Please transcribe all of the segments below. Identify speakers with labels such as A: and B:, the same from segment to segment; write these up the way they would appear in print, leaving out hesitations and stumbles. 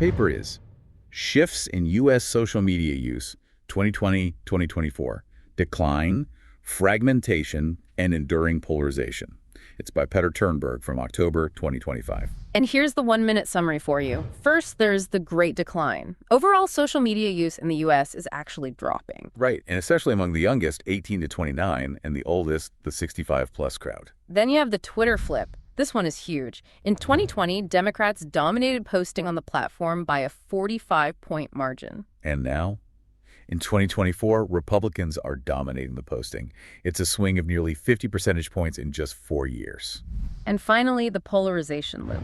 A: paper is Shifts in U.S. Social Media Use, 2020-2024, Decline, Fragmentation, and Enduring Polarization. It's by Peter Turnberg from October 2025.
B: And here's the 1-minute summary for you. First, there's the Great Decline. Overall social media use in the U.S. is actually dropping.
A: Right, and especially among the youngest, 18 to 29, and the oldest, the 65-plus crowd.
B: Then you have the Twitter flip. This one is huge. In 2020, Democrats dominated posting on the platform by a 45-point margin.
A: And now? In 2024, Republicans are dominating the posting. It's a swing of nearly 50 percentage points in just 4 years.
B: And finally, the polarization loop.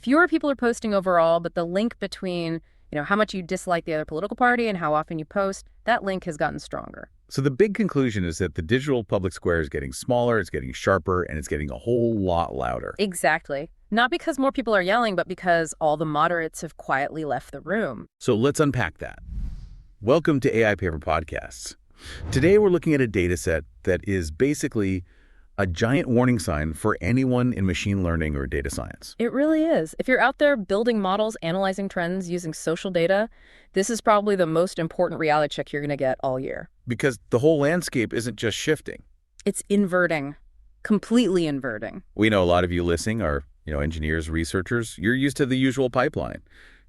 B: Fewer people are posting overall, but the link between, how much you dislike the other political party and how often you post, that link has gotten stronger.
A: So the big conclusion is that the digital public square is getting smaller, it's getting sharper, and it's getting a whole lot louder.
B: Exactly. Not because more people are yelling, but because all the moderates have quietly left the room.
A: So let's unpack that. Welcome to AI Paper Podcasts. Today we're looking at a data set that is basically a giant warning sign for anyone in machine learning or data science.
B: It really is. If you're out there building models, analyzing trends using social data, this is probably the most important reality check you're going to get all year.
A: Because the whole landscape isn't just shifting.
B: It's inverting, completely inverting.
A: We know a lot of you listening are, engineers, researchers. You're used to the usual pipeline.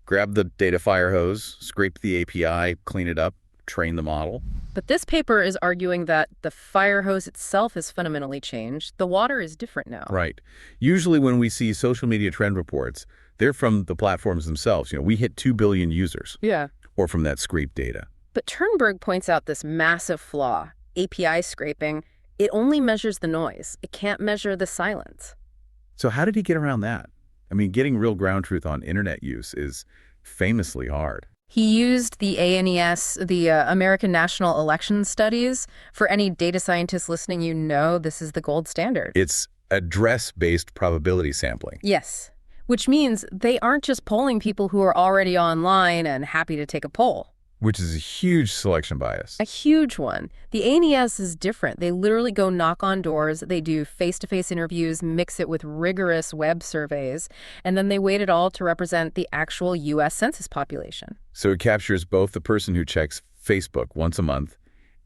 A: Grab the data fire hose, scrape the API, clean it up, train the model.
B: But this paper is arguing that the fire hose itself has fundamentally changed. The water is different now.
A: Right. Usually when we see social media trend reports, they're from the platforms themselves. We hit 2 billion users.
B: Yeah.
A: Or from that scraped data.
B: But Turnberg points out this massive flaw. API scraping, it only measures the noise. It can't measure the silence.
A: So how did he get around that? Getting real ground truth on internet use is famously hard.
B: He used the ANES, the American National Election Studies. For any data scientists listening, this is the gold standard.
A: It's address-based probability sampling.
B: Yes, which means they aren't just polling people who are already online and happy to take a poll.
A: Which is a huge selection bias.
B: A huge one. The ANES is different. They literally go knock on doors. They do face-to-face interviews, mix it with rigorous web surveys, and then they weight it all to represent the actual U.S. census population.
A: So it captures both the person who checks Facebook once a month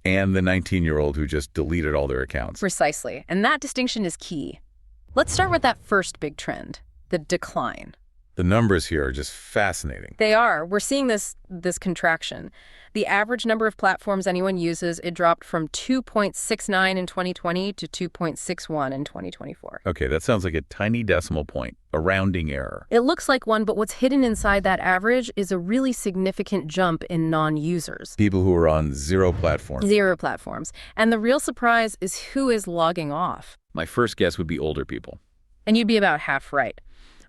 A: and the 19-year-old who just deleted all their accounts.
B: Precisely. And that distinction is key. Let's start with that first big trend, the decline.
A: The numbers here are just fascinating.
B: They are. We're seeing this contraction. The average number of platforms anyone uses, it dropped from 2.69 in 2020 to 2.61 in 2024.
A: Okay, that sounds like a tiny decimal point, a rounding error.
B: It looks like one, but what's hidden inside that average is a really significant jump in non-users.
A: People who are on zero platforms.
B: Zero platforms. And the real surprise is who is logging off.
A: My first guess would be older people.
B: And you'd be about half right.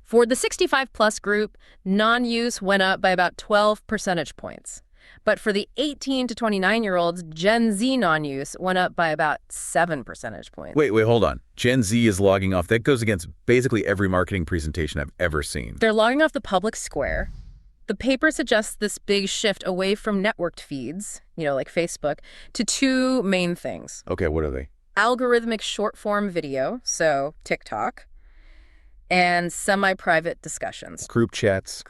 B: For the 65-plus group, non-use went up by about 12 percentage points. But for the 18 to 29-year-olds, Gen Z non-use went up by about 7 percentage points.
A: Wait, hold on. Gen Z is logging off. That goes against basically every marketing presentation I've ever seen.
B: They're logging off the public square. The paper suggests this big shift away from networked feeds, like Facebook, to two main things.
A: Okay, what are they?
B: Algorithmic short-form video, so TikTok, and semi-private discussions.
A: Group chats,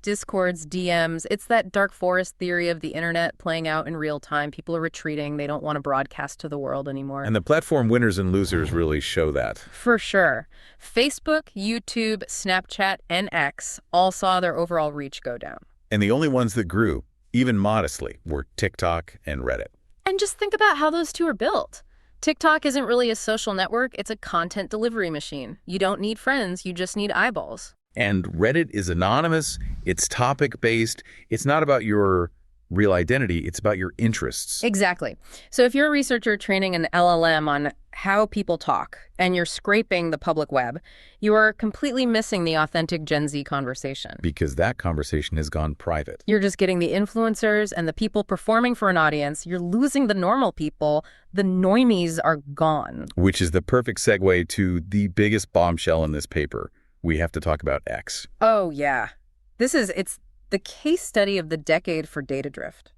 B: Discords, DMs. It's that dark forest theory of the internet playing out in real time. People are retreating. They don't want to broadcast to the world anymore.
A: And the platform winners and losers really show that.
B: For sure. Facebook, YouTube, Snapchat, and X all saw their overall reach go down.
A: And the only ones that grew, even modestly, were TikTok and Reddit.
B: And just think about how those two are built. TikTok isn't really a social network, it's a content delivery machine. You don't need friends, you just need eyeballs.
A: And Reddit is anonymous, it's topic-based, it's not about your real identity, it's about your interests.
B: Exactly. So if you're a researcher training an LLM on how people talk and you're scraping the public web, you are completely missing the authentic Gen Z conversation.
A: Because that conversation has gone private.
B: You're just getting the influencers and the people performing for an audience. You're losing the normal people. The normies are gone.
A: Which is the perfect segue to the biggest bombshell in this paper. We have to talk about X.
B: Oh, yeah. It's the case study of the decade for data drift.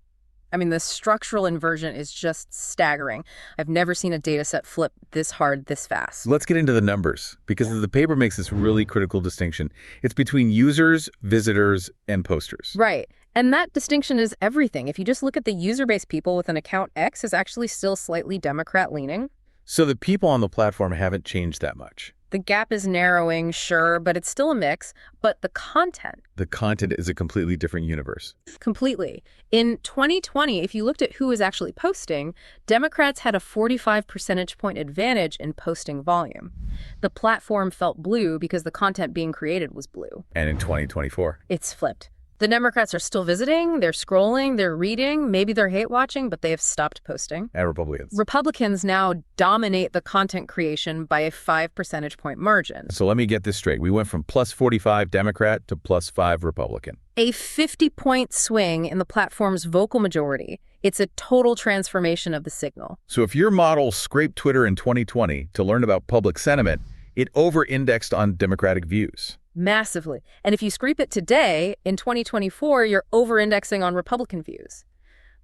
B: I mean, the structural inversion is just staggering. I've never seen a data set flip this hard this fast.
A: Let's get into the numbers, because the paper makes this really critical distinction. It's between users, visitors, and posters.
B: Right. And that distinction is everything. If you just look at the user-based people with an account X is actually still slightly Democrat-leaning.
A: So the people on the platform haven't changed that much.
B: The gap is narrowing, sure, but it's still a mix. But the content.
A: The content is a completely different universe.
B: Completely. In 2020, if you looked at who was actually posting, Democrats had a 45 percentage point advantage in posting volume. The platform felt blue because the content being created was blue.
A: And in 2024?
B: It's flipped. The Democrats are still visiting, they're scrolling, they're reading, maybe they're hate-watching, but they have stopped posting.
A: And Republicans?
B: Republicans now dominate the content creation by a 5 percentage point margin.
A: So let me get this straight. We went from plus 45 Democrat to plus 5 Republican.
B: A 50-point swing in the platform's vocal majority. It's a total transformation of the signal.
A: So if your model scraped Twitter in 2020 to learn about public sentiment, it over-indexed on Democratic views.
B: Massively. And if you scrape it today, in 2024, you're over-indexing on Republican views.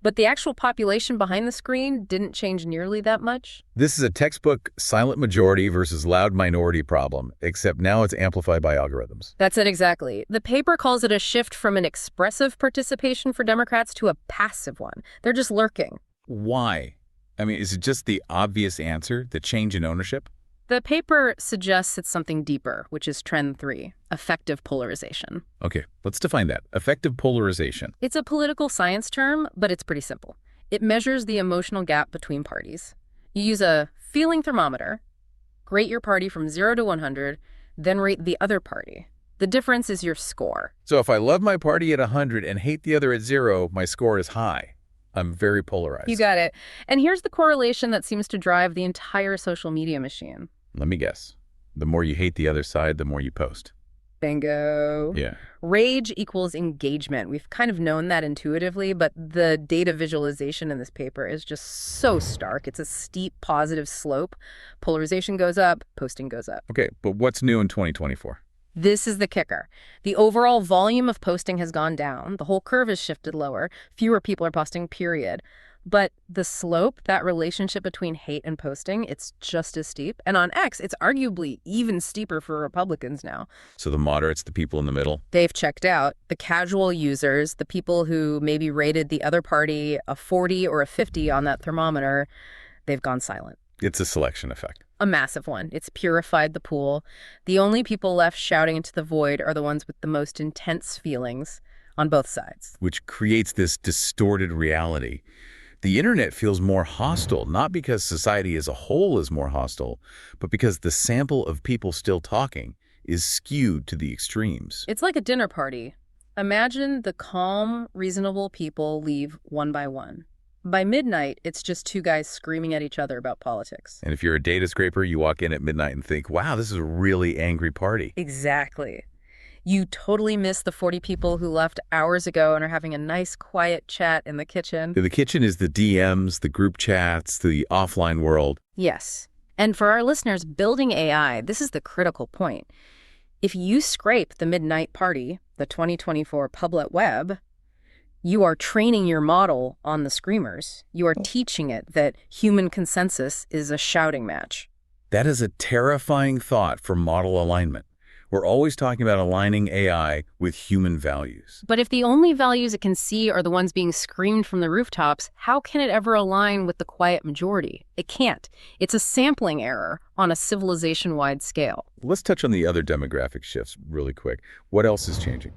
B: But the actual population behind the screen didn't change nearly that much.
A: This is a textbook silent majority versus loud minority problem, except now it's amplified by algorithms.
B: That's it exactly. The paper calls it a shift from an expressive participation for Democrats to a passive one. They're just lurking.
A: Why? I mean, is it just the obvious answer, the change in ownership?
B: The paper suggests it's something deeper, which is trend 3, affective polarization.
A: Okay, let's define that. Affective polarization.
B: It's a political science term, but it's pretty simple. It measures the emotional gap between parties. You use a feeling thermometer, rate your party from 0 to 100, then rate the other party. The difference is your score.
A: So if I love my party at 100 and hate the other at 0, my score is high. I'm very polarized.
B: You got it. And here's the correlation that seems to drive the entire social media machine.
A: Let me guess. The more you hate the other side, the more you post.
B: Bingo.
A: Yeah.
B: Rage equals engagement. We've kind of known that intuitively, but the data visualization in this paper is just so stark. It's a steep positive slope. Polarization goes up, posting goes up.
A: Okay, but what's new in 2024?
B: This is the kicker. The overall volume of posting has gone down. The whole curve has shifted lower. Fewer people are posting, period. But the slope, that relationship between hate and posting, it's just as steep. And on X, it's arguably even steeper for Republicans now.
A: So the moderates, the people in the middle?
B: They've checked out. The casual users, the people who maybe rated the other party a 40 or a 50 on that thermometer, they've gone silent.
A: It's a selection effect.
B: A massive one. It's purified the pool. The only people left shouting into the void are the ones with the most intense feelings on both sides.
A: Which creates this distorted reality. The internet feels more hostile, not because society as a whole is more hostile, but because the sample of people still talking is skewed to the extremes.
B: It's like a dinner party. Imagine the calm, reasonable people leave one by one. By midnight, it's just two guys screaming at each other about politics.
A: And if you're a data scraper, you walk in at midnight and think, wow, this is a really angry party.
B: Exactly. You totally miss the 40 people who left hours ago and are having a nice, quiet chat in the kitchen.
A: The kitchen is the DMs, the group chats, the offline world.
B: Yes. And for our listeners building AI, this is the critical point. If you scrape the midnight party, the 2024 public web, you are training your model on the screamers. You are teaching it that human consensus is a shouting match.
A: That is a terrifying thought for model alignment. We're always talking about aligning AI with human values.
B: But if the only values it can see are the ones being screamed from the rooftops, how can it ever align with the quiet majority? It can't. It's a sampling error on a civilization-wide scale.
A: Let's touch on the other demographic shifts really quick. What else is changing?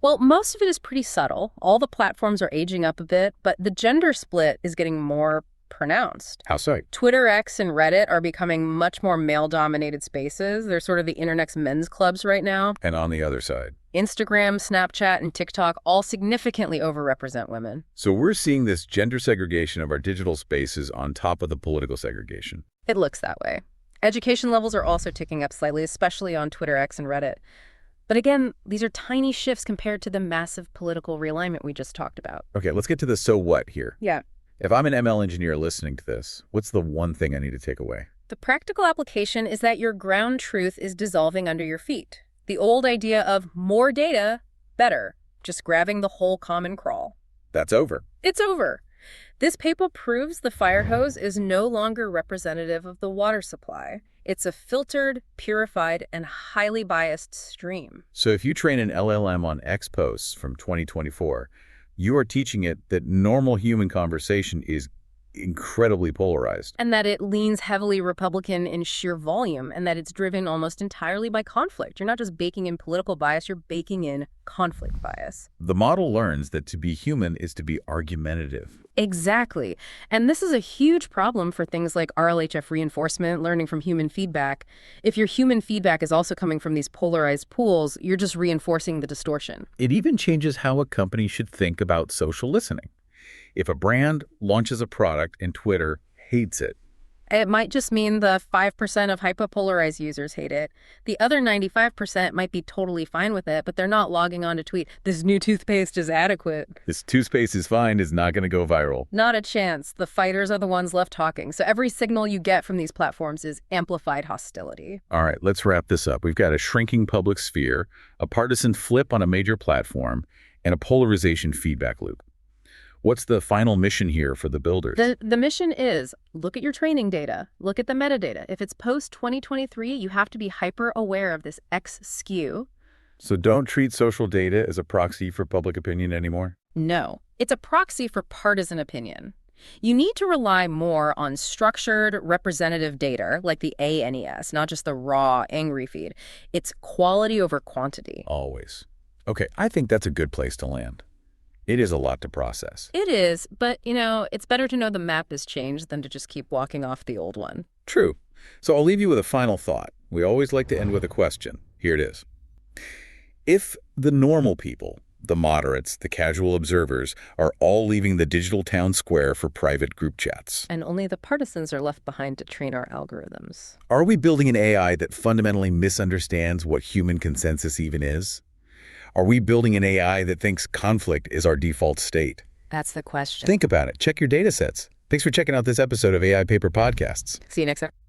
B: Well, most of it is pretty subtle. All the platforms are aging up a bit, but the gender split is getting more pronounced.
A: How so?
B: Twitter, X, and Reddit are becoming much more male-dominated spaces. They're sort of the internet's men's clubs right now.
A: And on the other side?
B: Instagram, Snapchat, and TikTok all significantly overrepresent women.
A: So we're seeing this gender segregation of our digital spaces on top of the political segregation.
B: It looks that way. Education levels are also ticking up slightly, especially on Twitter, X, and Reddit. But again, these are tiny shifts compared to the massive political realignment we just talked about.
A: Okay, let's get to the so what here.
B: Yeah.
A: If I'm an ML engineer listening to this, what's the one thing I need to take away?
B: The practical application is that your ground truth is dissolving under your feet. The old idea of more data, better, just grabbing the whole common crawl.
A: That's over.
B: It's over. This paper proves the fire hose is no longer representative of the water supply. It's a filtered, purified, and highly biased stream.
A: So if you train an LLM on X posts from 2024, you are teaching it that normal human conversation is incredibly polarized.
B: And that it leans heavily Republican in sheer volume, and that it's driven almost entirely by conflict. You're not just baking in political bias, you're baking in conflict bias.
A: The model learns that to be human is to be argumentative.
B: Exactly. And this is a huge problem for things like RLHF reinforcement, learning from human feedback. If your human feedback is also coming from these polarized pools, you're just reinforcing the distortion.
A: It even changes how a company should think about social listening. If a brand launches a product and Twitter hates it,
B: It might just mean the 5% of hyperpolarized users hate it. The other 95% might be totally fine with it, but they're not logging on to tweet, "This new toothpaste is adequate."
A: this toothpaste is fine is not going to go viral.
B: Not a chance. The fighters are the ones left talking. So every signal you get from these platforms is amplified hostility.
A: All right, let's wrap this up. We've got a shrinking public sphere, a partisan flip on a major platform, and a polarization feedback loop. What's the final mission here for the builders?
B: The mission is, look at your training data, look at the metadata. If it's post-2023, you have to be hyper-aware of this X skew.
A: So don't treat social data as a proxy for public opinion anymore?
B: No, it's a proxy for partisan opinion. You need to rely more on structured, representative data, like the ANES, not just the raw, angry feed. It's quality over quantity.
A: Always. Okay, I think that's a good place to land. It is a lot to process.
B: It is, but, it's better to know the map has changed than to just keep walking off the old one.
A: True. So I'll leave you with a final thought. We always like to end with a question. Here it is. If the normal people, the moderates, the casual observers, are all leaving the digital town square for private group chats,
B: And only the partisans are left behind to train our algorithms.
A: are we building an AI that fundamentally misunderstands what human consensus even is? Are we building an AI that thinks conflict is our default state?
B: That's the question.
A: Think about it. Check your data sets. Thanks for checking out this episode of AI Paper Podcasts.
B: See you next time.